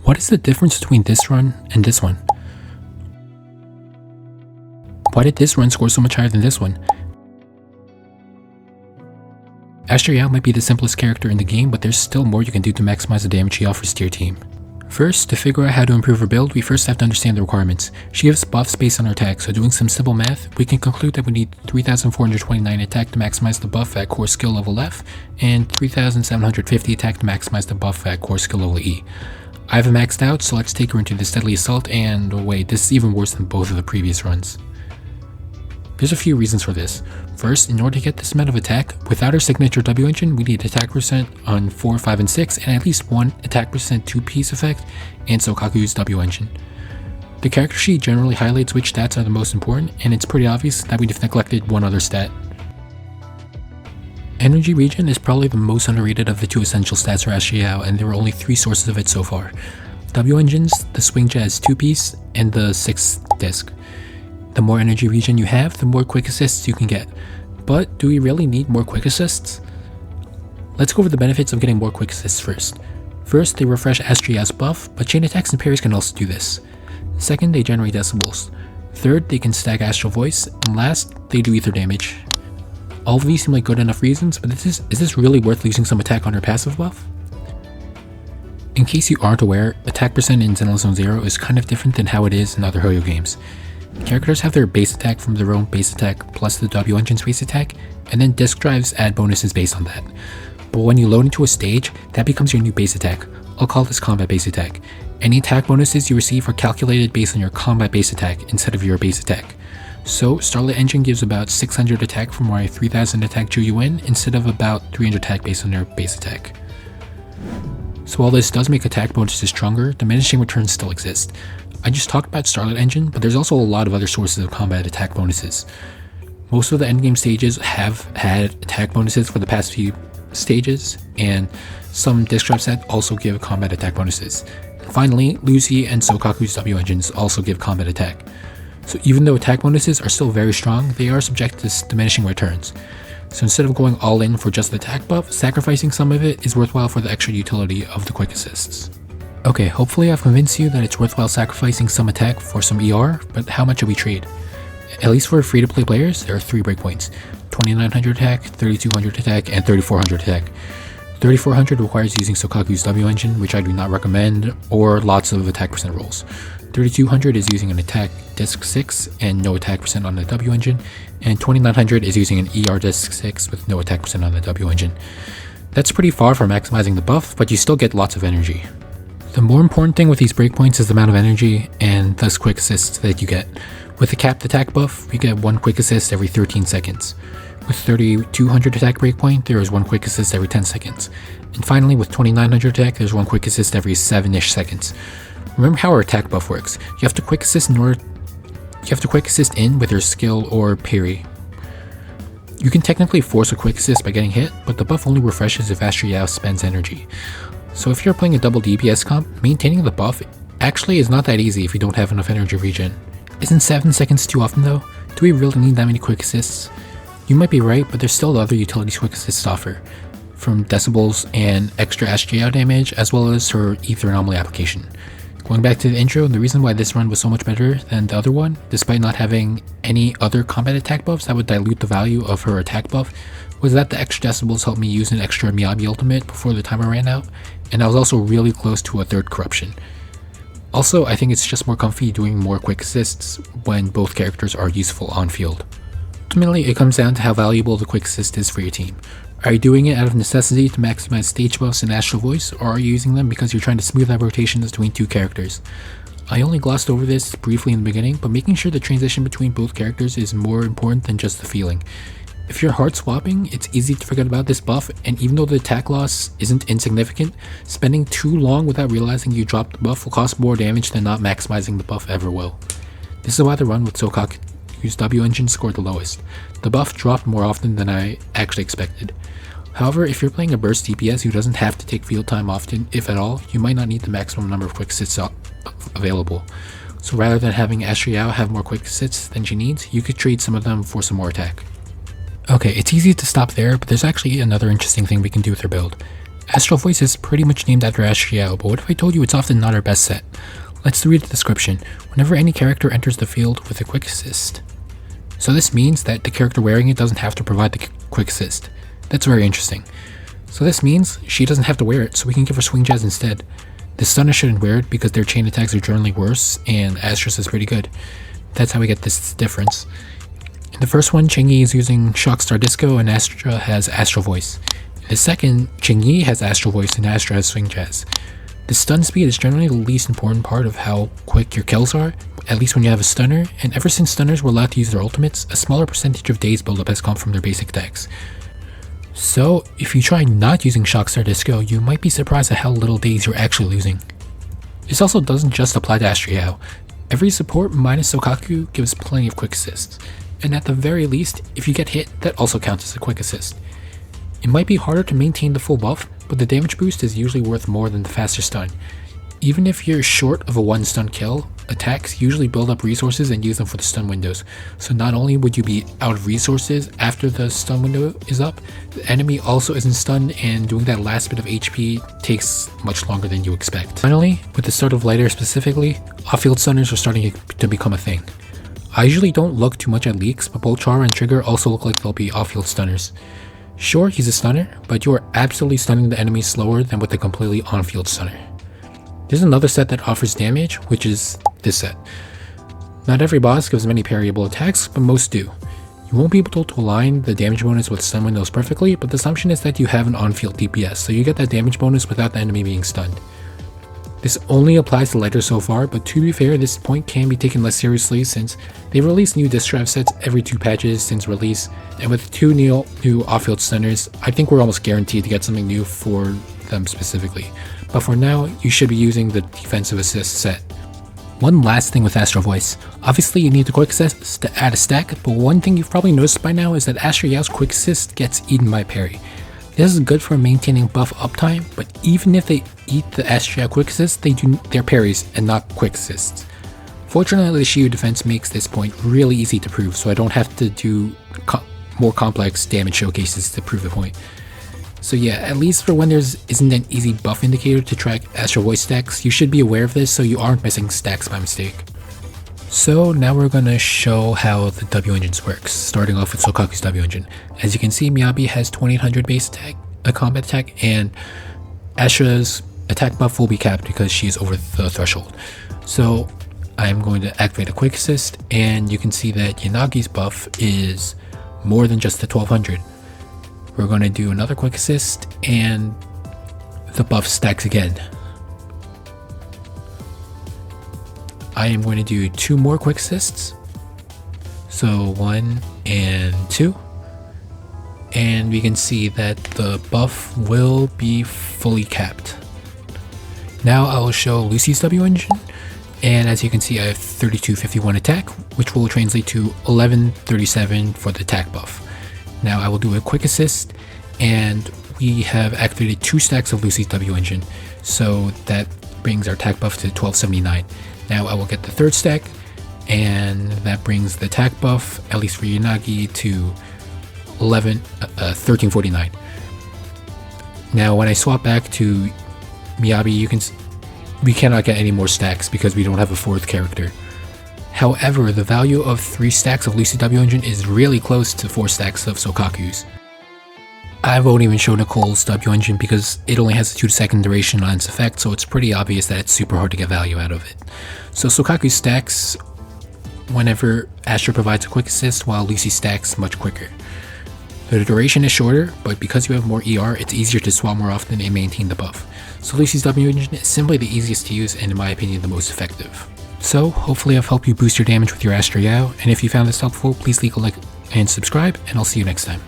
What is the difference between this run and this one? Why did this run score so much higher than this one? Astra Yao might be the simplest character in the game, but there's still more you can do to maximize the damage she offers to your team. First, to figure out how to improve her build, we first have to understand the requirements. She gives buffs based on her attack, so doing some simple math, we can conclude that we need 3429 attack to maximize the buff at core skill level F, and 3750 attack to maximize the buff at core skill level E. I have it maxed out, so let's take her into this deadly assault, and oh wait, this is even worse than both of the previous runs. There's a few reasons for this. First, in order to get this amount of attack, without her signature W engine, we need attack percent on 4, 5, and 6, and at least one attack percent 2-piece effect, and Sokaku's W engine. The character sheet generally highlights which stats are the most important, and it's pretty obvious that we've neglected one other stat. Energy regen is probably the most underrated of the two essential stats for Astra Yao, and there are only 3 sources of it so far. W engines, the swing jazz 2-piece, and the 6th disc. The more energy regen you have, the more quick assists you can get. But do we really need more quick assists? Let's go over the benefits of getting more quick assists first. First, they refresh Astra Yao's buff, but chain attacks and parries can also do this. Second, they generate decibels. Third, they can stack Astral Voice. And last, they do ether damage. All of these seem like good enough reasons, but is this really worth losing some attack on her passive buff? In case you aren't aware, attack percent in Zenless Zone Zero is kind of different than how it is in other Hoyo games. Characters have their base attack from their own base attack plus the W engine's base attack, and then disc drives add bonuses based on that. But when you load into a stage, that becomes your new base attack. I'll call this combat base attack. Any attack bonuses you receive are calculated based on your combat base attack instead of your base attack. So Starlight Engine gives about 600 attack from my 3000 attack Juyu instead of about 300 attack based on their base attack. So while this does make attack bonuses stronger, diminishing returns still exist. I just talked about Starlight Engine, but there's also a lot of other sources of combat attack bonuses. Most of the endgame stages have had attack bonuses for the past few stages, and some disc drive sets also give combat attack bonuses. And finally, Lucy and Sokaku's W engines also give combat attack. So even though attack bonuses are still very strong, they are subject to diminishing returns. So instead of going all in for just the attack buff, sacrificing some of it is worthwhile for the extra utility of the quick assists. Okay, hopefully I've convinced you that it's worthwhile sacrificing some attack for some ER, but how much do we trade? At least for free-to-play players, there are 3 breakpoints: 2900 attack, 3200 attack, and 3400 attack. 3400 requires using Sokaku's W engine, which I do not recommend, or lots of attack percent rolls. 3200 is using an attack disc 6 and no attack percent on the W engine, and 2900 is using an ER disc 6 with no attack percent on the W engine. That's pretty far from maximizing the buff, but you still get lots of energy. The more important thing with these breakpoints is the amount of energy and thus quick assists that you get. With the capped attack buff, we get 1 quick assist every 13 seconds. With 3200 attack breakpoint, there is 1 quick assist every 10 seconds. And finally, with 2900 attack, there's 1 quick assist every 7-ish seconds. Remember how our attack buff works. You have to quick assist in with your skill or parry. You can technically force a quick assist by getting hit, but the buff only refreshes if Astra Yao spends energy. So if you're playing a double DPS comp, maintaining the buff actually is not that easy if you don't have enough energy regen. Isn't 7 seconds too often though? Do we really need that many quick assists? You might be right, but there's still other utilities quick assists offer, from decibels and extra Astra Yao damage, as well as her ether anomaly application. Going back to the intro, the reason why this run was so much better than the other one, despite not having any other combat attack buffs that would dilute the value of her attack buff, was that the extra decibels helped me use an extra Miyabi ultimate before the timer ran out, and I was also really close to a 3rd corruption. Also, I think it's just more comfy doing more quick assists when both characters are useful on field. Ultimately, it comes down to how valuable the quick assist is for your team. Are you doing it out of necessity to maximize stage buffs and Astral Voice, or are you using them because you're trying to smooth out rotations between 2 characters? I only glossed over this briefly in the beginning, but making sure the transition between both characters is more important than just the feeling. If you're hard swapping, it's easy to forget about this buff, and even though the attack loss isn't insignificant, spending too long without realizing you dropped the buff will cost more damage than not maximizing the buff ever will. This is why the run with Sokaku's W engine scored the lowest. The buff dropped more often than I actually expected. However, if you're playing a burst DPS who doesn't have to take field time often, if at all, you might not need the maximum number of quick assists available. So rather than having Astra Yao have more quick assists than she needs, you could trade some of them for some more attack. Okay, it's easy to stop there, but there's actually another interesting thing we can do with her build. Astral Voice is pretty much named after Astra Yao, but what if I told you it's often not our best set? Let's read the description. Whenever any character enters the field with a quick assist. So this means that the character wearing it doesn't have to provide the quick assist. That's very interesting. So this means she doesn't have to wear it, so we can give her Swing Jazz instead. The stunner shouldn't wear it because their chain attacks are generally worse, and Astra's is pretty good. That's how we get this difference. In the first one, Ching-Yi is using Shock Star Disco and Astra has Astral Voice. In the second, Ching-Yi has Astral Voice and Astra has Swing Jazz. The stun speed is generally the least important part of how quick your kills are, at least when you have a stunner, and ever since stunners were allowed to use their ultimates, a smaller percentage of days buildup has come from their basic decks. So, if you try not using Shock Star Disco, you might be surprised at how little days you're actually losing. This also doesn't just apply to Astra Yao. Every support minus Sokaku gives plenty of quick assists, and at the very least, if you get hit, that also counts as a quick assist. It might be harder to maintain the full buff, but the damage boost is usually worth more than the faster stun. Even if you're short of a 1 stun kill, attacks usually build up resources and use them for the stun windows. So not only would you be out of resources after the stun window is up, the enemy also isn't stunned, and doing that last bit of HP takes much longer than you expect. Finally, with the start of Lighter specifically, off-field stunners are starting to become a thing. I usually don't look too much at leaks, but both Chara and Trigger also look like they'll be off-field stunners. Sure, he's a stunner, but you are absolutely stunning the enemy slower than with a completely on-field stunner. There's another set that offers damage, which is this set. Not every boss gives many parryable attacks, but most do. You won't be able to align the damage bonus with stun windows perfectly, but the assumption is that you have an on-field DPS, so you get that damage bonus without the enemy being stunned. This only applies to Lighter so far, but to be fair, this point can be taken less seriously since they release new disc drive sets every 2 patches since release, and with 2 new off-field stunners, I think we're almost guaranteed to get something new for them specifically. But for now, you should be using the defensive assist set. One last thing with Astral Voice. Obviously you need the quick assist to add a stack, but one thing you've probably noticed by now is that Astra Yao's quick assist gets eaten by parry. This is good for maintaining buff uptime, but even if they eat the Astra Yao quick assist, they do their parries and not quick assists. Fortunately, the Shiyu defense makes this point really easy to prove, so I don't have to do more complex damage showcases to prove the point. So yeah, at least for when there isn't an easy buff indicator to track Astral Voice stacks, you should be aware of this so you aren't missing stacks by mistake. So now we're going to show how the W engines works, starting off with Sokaku's W engine. As you can see, Miyabi has 2800 base attack, a combat attack, and Astra's attack buff will be capped because she is over the threshold. So I'm going to activate a quick assist, and you can see that Yanagi's buff is more than just the 1200. We're going to do another quick assist, and the buff stacks again. I am going to do 2 more quick assists. So 1 and 2. And we can see that the buff will be fully capped. Now I will show Lucy's W engine. And as you can see, I have 3251 attack, which will translate to 1137 for the attack buff. Now I will do a quick assist, and we have activated 2 stacks of Lucy's W engine, so that brings our attack buff to 1279. Now I will get the 3rd stack, and that brings the attack buff, at least for Yanagi, to 1349. Now when I swap back to Miyabi, we cannot get any more stacks because we don't have a 4th character. However, the value of 3 stacks of Lucy W engine is really close to 4 stacks of Sokaku's. I won't even show Nicole's W engine because it only has a 2-second duration on its effect, so it's pretty obvious that it's super hard to get value out of it. So Sokaku stacks whenever Astra provides a quick assist, while Lucy stacks much quicker. The duration is shorter, but because you have more ER, it's easier to swap more often and maintain the buff. So Lucy's W engine is simply the easiest to use and in my opinion the most effective. So hopefully I've helped you boost your damage with your Astra Yao, and if you found this helpful, please leave a like and subscribe, and I'll see you next time.